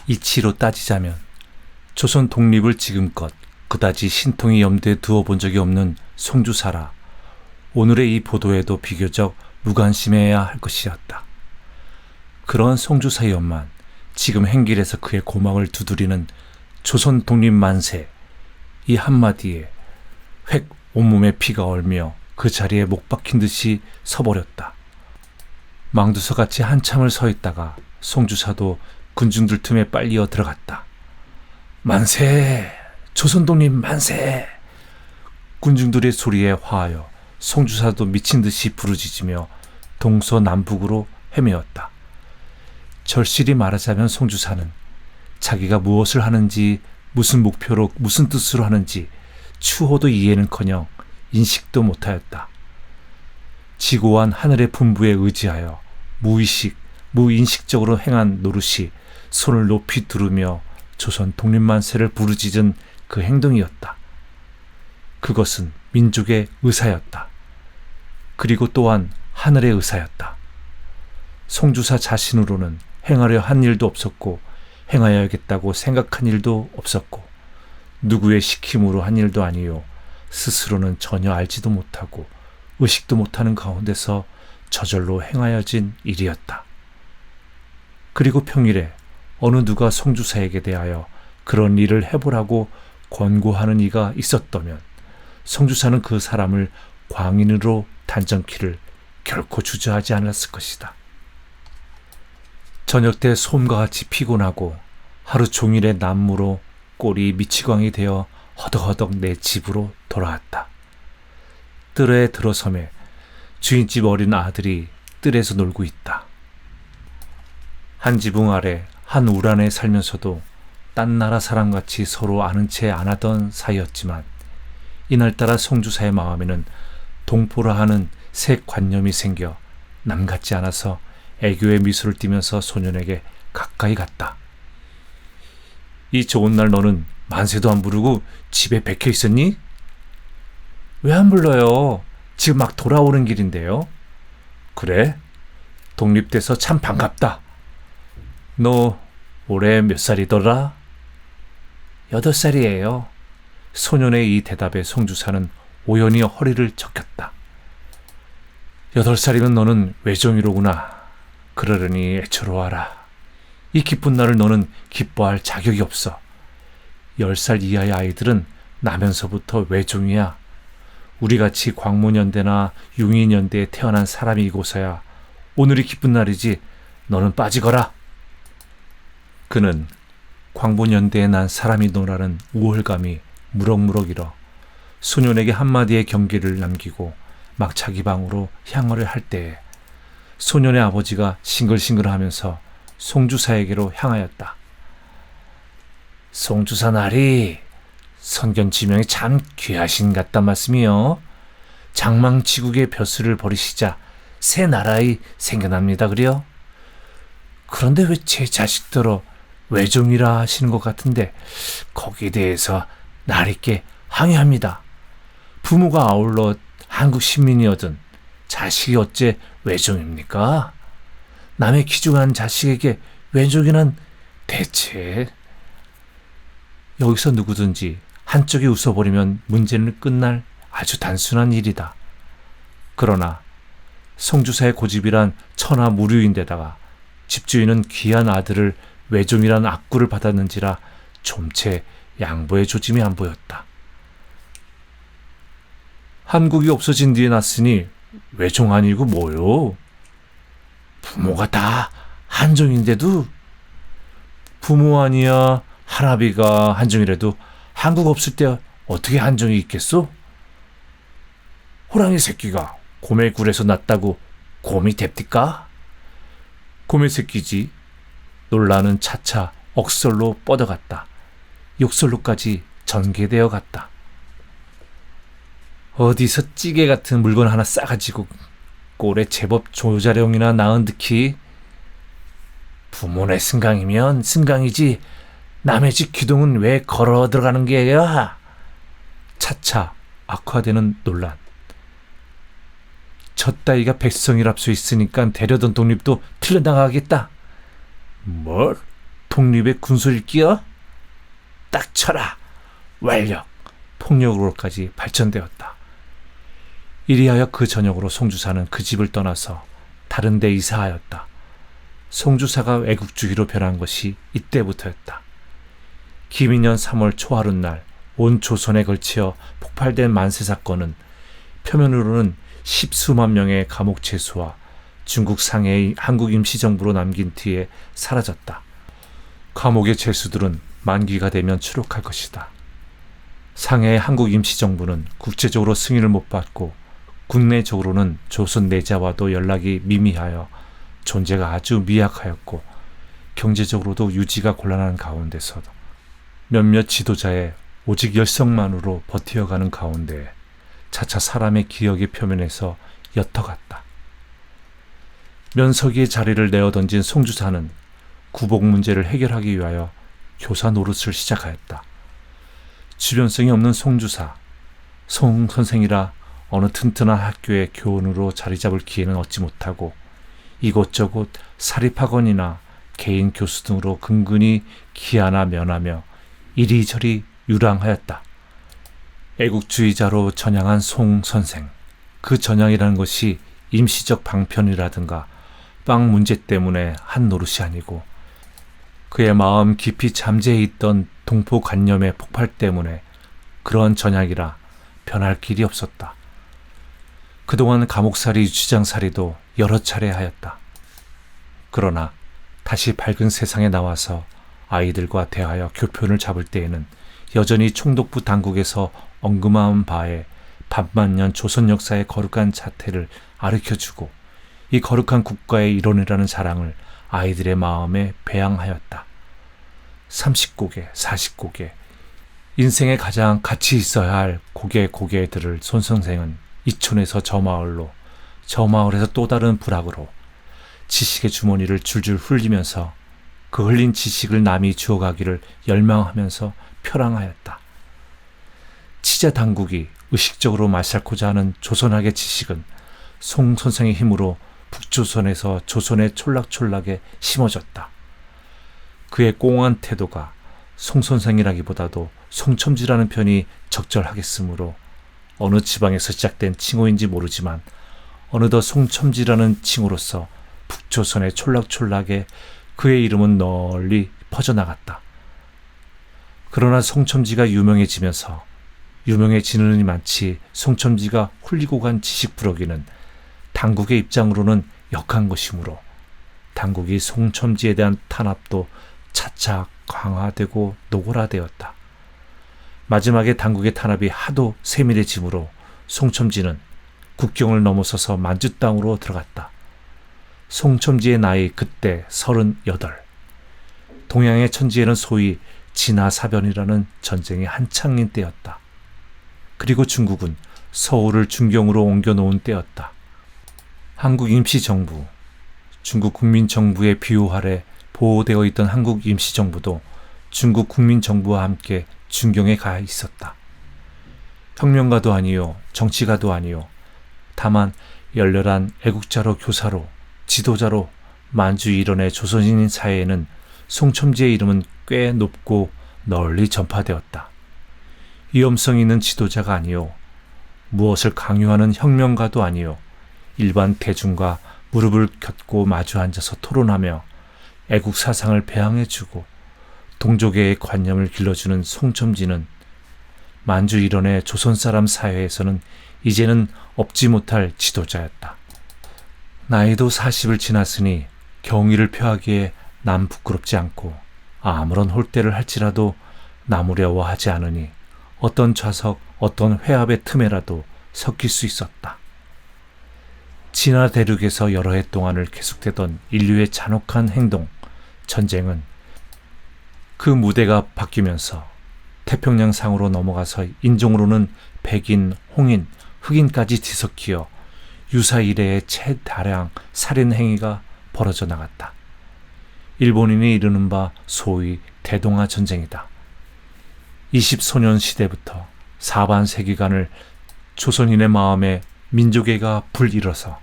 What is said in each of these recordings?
이치로 따지자면 조선 독립을 지금껏 그다지 신통히 염두에 두어본 적이 없는 송주사라 오늘의 이 보도에도 비교적 무관심해야 할 것이었다. 그런 송주사였만 지금 행길에서 그의 고막을 두드리는 조선 독립 만세 이 한마디에 획 온몸에 피가 얼며 그 자리에 목 박힌 듯이 서버렸다. 망두서같이 한참을 서 있다가 송주사도 군중들 틈에 빨리어 들어갔다. 만세! 조선 독립 만세! 군중들의 소리에 화하여 송주사도 미친 듯이 부르짖으며 동서남북으로 헤매었다. 절실히 말하자면 송주사는 자기가 무엇을 하는지 무슨 목표로 무슨 뜻으로 하는지 추호도 이해는커녕 인식도 못하였다. 지고한 하늘의 분부에 의지하여 무인식적으로 행한 노릇이 손을 높이 두르며 조선 독립만세를 부르짖은 그 행동이었다. 그것은 민족의 의사였다. 그리고 또한 하늘의 의사였다. 송주사 자신으로는 행하려 한 일도 없었고 행하여야겠다고 생각한 일도 없었고 누구의 시킴으로 한 일도 아니요 스스로는 전혀 알지도 못하고 의식도 못하는 가운데서 저절로 행하여진 일이었다. 그리고 평일에 어느 누가 송주사에게 대하여 그런 일을 해보라고 권고하는 이가 있었다면 송주사는 그 사람을 광인으로 단정키를 결코 주저하지 않았을 것이다. 저녁 때 솜과 같이 피곤하고 하루 종일의 난무로 꼴이 미치광이 되어 허덕허덕 내 집으로 돌아왔다. 뜰에 들어서매 주인집 어린 아들이 뜰에서 놀고 있다. 한 지붕 아래 한 울 안에 살면서도 딴 나라 사람같이 서로 아는 채 안 하던 사이였지만 이날따라 송주사의 마음에는 동포라 하는 새 관념이 생겨 남 같지 않아서 애교의 미소를 띠면서 소년에게 가까이 갔다. 이 좋은 날 너는 만세도 안 부르고 집에 백혀 있었니? 왜 안 불러요? 지금 막 돌아오는 길인데요. 그래? 독립돼서 참 반갑다. 너 올해 몇 살이더라? 8살이에요. 소년의 이 대답에 송주사는 오연히 허리를 적혔다. 8살이면 너는 외종이로구나. 그러려니 애처로워하라. 이 기쁜 날을 너는 기뻐할 자격이 없어. 10살 이하의 아이들은 나면서부터 외종이야. 우리같이 광문연대나 융인연대에 태어난 사람이고서야 오늘이 기쁜 날이지. 너는 빠지거라. 그는 광문연대에 난 사람이노라는 우월감이 무럭무럭 일어 소년에게 한마디의 경계를 남기고 막 자기 방으로 향하려 할 때에 소년의 아버지가 싱글싱글하면서 송주사에게로 향하였다. 송주사 나리, 선견지명이 참 귀하신 같단 말씀이요. 장망지국의 벼슬을 버리시자 새 나라이 생겨납니다 그려? 그런데 왜 제 자식들어 외종이라 하시는 것 같은데 거기에 대해서 나리께 항의합니다. 부모가 아울러 한국 시민이어든 자식이 어째 외종입니까? 남의 귀중한 자식에게 외종이란 대체. 여기서 누구든지 한쪽이 웃어버리면 문제는 끝날 아주 단순한 일이다. 그러나 송주사의 고집이란 천하무류인데다가 집주인은 귀한 아들을 외종이란 악구를 받았는지라 좀채 양보의 조짐이 안 보였다. 한국이 없어진 뒤에 났으니 외종 아니고 뭐요? 부모가 다 한종인데도. 부모 아니야 할아비가 한종이라도 한국 없을 때 어떻게 한종이 있겠소? 호랑이 새끼가 곰의 굴에서 났다고 곰이 됩니까? 곰의 새끼지. 논란은 차차 억설로 뻗어갔다. 욕설로까지 전개되어 갔다. 어디서 찌개 같은 물건 하나 싸가지고 꼴에 제법 조자룡이나 낳은 듯이. 부모네 승강이면 승강이지 남의 집 기둥은 왜 걸어 들어가는 게야? 차차 악화되는 논란. 저 따위가 백성이랍 수 있으니까 데려던 독립도 틀려나가겠다. 뭘? 독립의 군소리를 끼어? 딱 쳐라! 완력! 폭력으로까지 발전되었다. 이리하여 그 저녁으로 송주사는 그 집을 떠나서 다른 데 이사하였다. 송주사가 애국주의로 변한 것이 이때부터였다. 기민년 3월 초하룻날 온 조선에 걸쳐 폭발된 만세 사건은 표면으로는 십수만 명의 감옥 죄수와 중국 상해의 한국 임시정부로 남긴 뒤에 사라졌다. 감옥의 죄수들은 만기가 되면 추록할 것이다. 상해의 한국 임시정부는 국제적으로 승인을 못 받고 국내적으로는 조선 내자와도 연락이 미미하여 존재가 아주 미약하였고 경제적으로도 유지가 곤란한 가운데서도 몇몇 지도자의 오직 열성만으로 버티어가는 가운데 차차 사람의 기억의 표면에서 옅어갔다. 면석이의 자리를 내어던진 송주사는 구복 문제를 해결하기 위하여 교사 노릇을 시작하였다. 주변성이 없는 송주사, 송 선생이라 어느 튼튼한 학교의 교원으로 자리 잡을 기회는 얻지 못하고 이곳저곳 사립학원이나 개인 교수 등으로 근근히 기하나 면하며 이리저리 유랑하였다. 애국주의자로 전향한 송 선생, 그 전향이라는 것이 임시적 방편이라든가 빵 문제 때문에 한 노릇이 아니고 그의 마음 깊이 잠재해 있던 동포관념의 폭발 때문에 그러한 전향이라 변할 길이 없었다. 그동안 감옥살이 유치장살이도 여러 차례 하였다. 그러나 다시 밝은 세상에 나와서 아이들과 대하여 교편을 잡을 때에는 여전히 총독부 당국에서 언급한 바에 반만년 조선 역사의 거룩한 자태를 가르쳐주고 이 거룩한 국가의 일원이라는 자랑을 아이들의 마음에 배양하였다. 30고개, 40고개, 인생에 가장 가치 있어야 할 고개들을 손선생은 이촌에서 저 마을로, 저 마을에서 또 다른 부락으로 지식의 주머니를 줄줄 흘리면서 그 흘린 지식을 남이 주어가기를 열망하면서 표랑하였다. 치자 당국이 의식적으로 말살코자 하는 조선학의 지식은 송 선생의 힘으로 북조선에서 조선의 촌락촌락에 심어졌다. 그의 꽁한 태도가 송 선생이라기보다도 송첨지라는 편이 적절하겠으므로 어느 지방에서 시작된 칭호인지 모르지만 어느덧 송첨지라는 칭호로서 북조선의 촌락촌락에 그의 이름은 널리 퍼져나갔다. 그러나 송첨지가 유명해지면서 유명해지느니 많지 송첨지가 훌리고 간 지식부러기는 당국의 입장으로는 역한 것이므로 당국이 송첨지에 대한 탄압도 차차 강화되고 노골화되었다. 마지막에 당국의 탄압이 하도 세밀해지므로 송첨지는 국경을 넘어서서 만주 땅으로 들어갔다. 송첨지의 나이 그때 38. 동양의 천지에는 소위 진화사변이라는 전쟁이 한창인 때였다. 그리고 중국은 서울을 중경으로 옮겨놓은 때였다. 한국 임시정부, 중국 국민정부의 비호 아래 보호되어 있던 한국 임시정부도 중국 국민정부와 함께 중경에 가 있었다. 혁명가도 아니요, 정치가도 아니요, 다만 열렬한 애국자로 교사로 지도자로 만주 일원의 조선인 사회에는 송첨지의 이름은 꽤 높고 널리 전파되었다. 위험성 있는 지도자가 아니요, 무엇을 강요하는 혁명가도 아니요, 일반 대중과 무릎을 겹고 마주 앉아서 토론하며 애국 사상을 배양해주고 동족애의 관념을 길러주는 송첨지는 만주 일원의 조선 사람 사회에서는 이제는 없지 못할 지도자였다. 나이도 40을 지났으니 경의를 표하기에 남 부끄럽지 않고 아무런 홀대를 할지라도 나무려워하지 않으니 어떤 좌석, 어떤 회합의 틈에라도 섞일 수 있었다. 진화 대륙에서 여러 해 동안을 계속되던 인류의 잔혹한 행동, 전쟁은 그 무대가 바뀌면서 태평양 상으로 넘어가서 인종으로는 백인, 홍인, 흑인까지 뒤섞여 유사 이래의 최다량 살인 행위가 벌어져 나갔다. 일본인이 이르는 바 소위 대동아 전쟁이다. 20소년 시대부터 사반세기간을 조선인의 마음에 민족애가 불일어서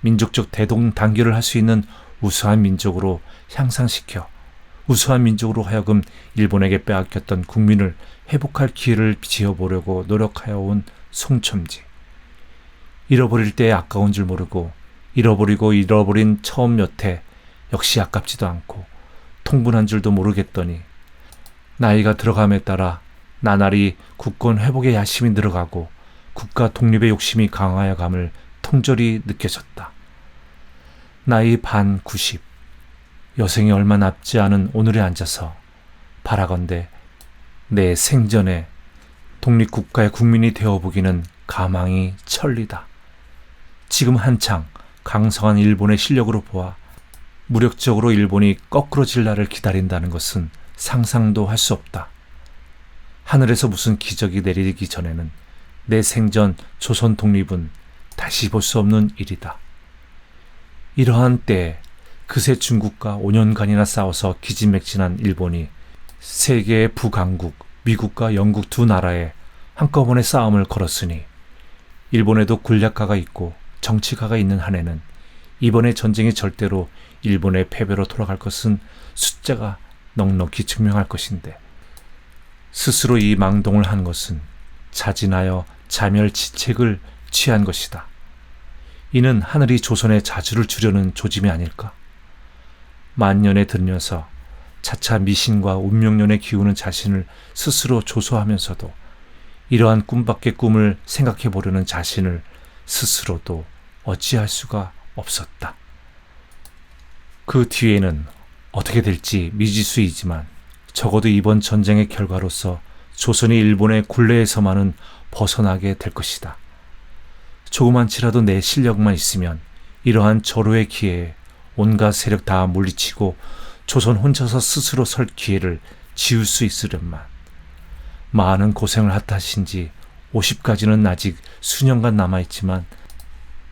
민족적 대동단결을 할 수 있는 우수한 민족으로 향상시켜 우수한 민족으로 하여금 일본에게 빼앗겼던 국민을 회복할 기회를 지어보려고 노력하여 온 송첨지. 잃어버릴 때에 아까운 줄 모르고 잃어버리고 잃어버린 처음 몇 해 역시 아깝지도 않고 통분한 줄도 모르겠더니 나이가 들어감에 따라 나날이 국권 회복의 야심이 늘어가고 국가 독립의 욕심이 강하여 감을 통절히 느껴졌다. 나이 반 90. 여생이 얼마 남지 않은 오늘에 앉아서 바라건대 내 생전에 독립국가의 국민이 되어보기는 가망이 천리다. 지금 한창 강성한 일본의 실력으로 보아 무력적으로 일본이 거꾸로질 날을 기다린다는 것은 상상도 할 수 없다. 하늘에서 무슨 기적이 내리기 전에는 내 생전 조선 독립은 다시 볼 수 없는 일이다. 이러한 때에 그새 중국과 5년간이나 싸워서 기진맥진한 일본이 세계의 부강국 미국과 영국 두 나라에 한꺼번에 싸움을 걸었으니 일본에도 군략가가 있고 정치가가 있는 한에는 이번의 전쟁이 절대로 일본의 패배로 돌아갈 것은 숫자가 넉넉히 증명할 것인데 스스로 이 망동을 한 것은 자진하여 자멸치책을 취한 것이다. 이는 하늘이 조선의 자주를 주려는 조짐이 아닐까. 만년에 들려서 차차 미신과 운명론에 기우는 자신을 스스로 조소하면서도 이러한 꿈밖의 꿈을 생각해 보려는 자신을 스스로도 어찌할 수가 없었다. 그 뒤에는 어떻게 될지 미지수이지만 적어도 이번 전쟁의 결과로서 조선이 일본의 굴레에서만은 벗어나게 될 것이다. 조그만치라도 내 실력만 있으면 이러한 절호의 기회에 온갖 세력 다 물리치고 조선 혼자서 스스로 설 기회를 지울 수 있으련만. 많은 고생을 핫하신지 50까지는 아직 수년간 남아있지만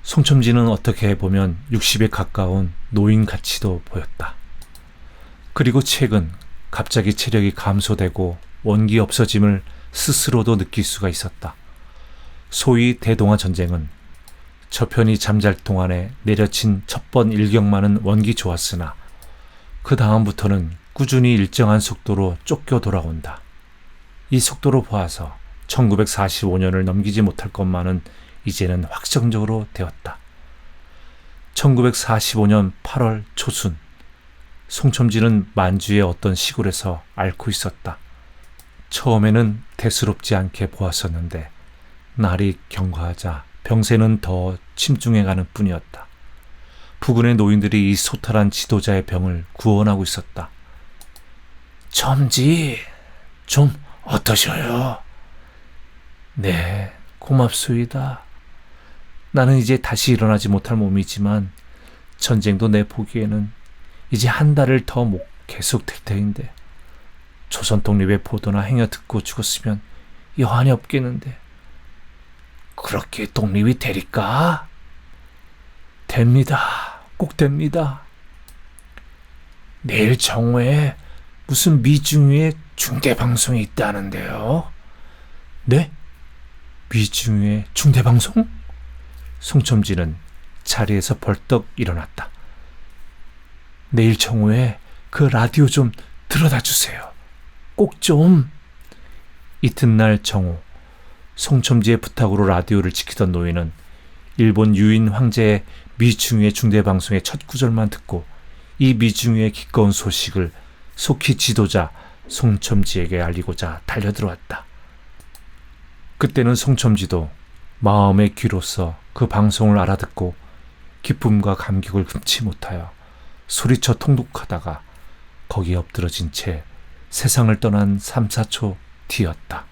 송첨지는 어떻게 해보면 60에 가까운 노인같이도 보였다. 그리고 최근 갑자기 체력이 감소되고 원기 없어짐을 스스로도 느낄 수가 있었다. 소위 대동아 전쟁은 저편이 잠잘 동안에 내려친 첫 번 일격만은 원기 좋았으나 그 다음부터는 꾸준히 일정한 속도로 쫓겨 돌아온다. 이 속도로 보아서 1945년을 넘기지 못할 것만은 이제는 확정적으로 되었다. 1945년 8월 초순, 송첨지는 만주의 어떤 시골에서 앓고 있었다. 처음에는 대수롭지 않게 보았었는데 날이 경과하자 병세는 더 침중해가는 뿐이었다. 부근의 노인들이 이 소탈한 지도자의 병을 구원하고 있었다. 첨지, 좀 어떠셔요? 네, 고맙소이다. 나는 이제 다시 일어나지 못할 몸이지만 전쟁도 내 보기에는 이제 한 달을 더 계속될 터인데 조선 독립의 보도나 행여 듣고 죽었으면 여한이 없겠는데. 그렇게 독립이 되리까? 됩니다. 꼭 됩니다. 내일 정오에 무슨 미중유의 중대방송이 있다는데요. 네? 미중유의 중대방송? 송첨지는 자리에서 벌떡 일어났다. 내일 정오에 그 라디오 좀 들어다 주세요. 꼭 좀. 이튿날 정오, 송첨지의 부탁으로 라디오를 지키던 노인은 일본 유인 황제의 미중유의 중대방송의 첫 구절만 듣고 이 미중유의 기꺼운 소식을 속히 지도자 송첨지에게 알리고자 달려들어왔다. 그때는 송첨지도 마음의 귀로서 그 방송을 알아듣고 기쁨과 감격을 금치 못하여 소리쳐 통독하다가 거기에 엎드러진 채 세상을 떠난 3, 4초 뒤였다.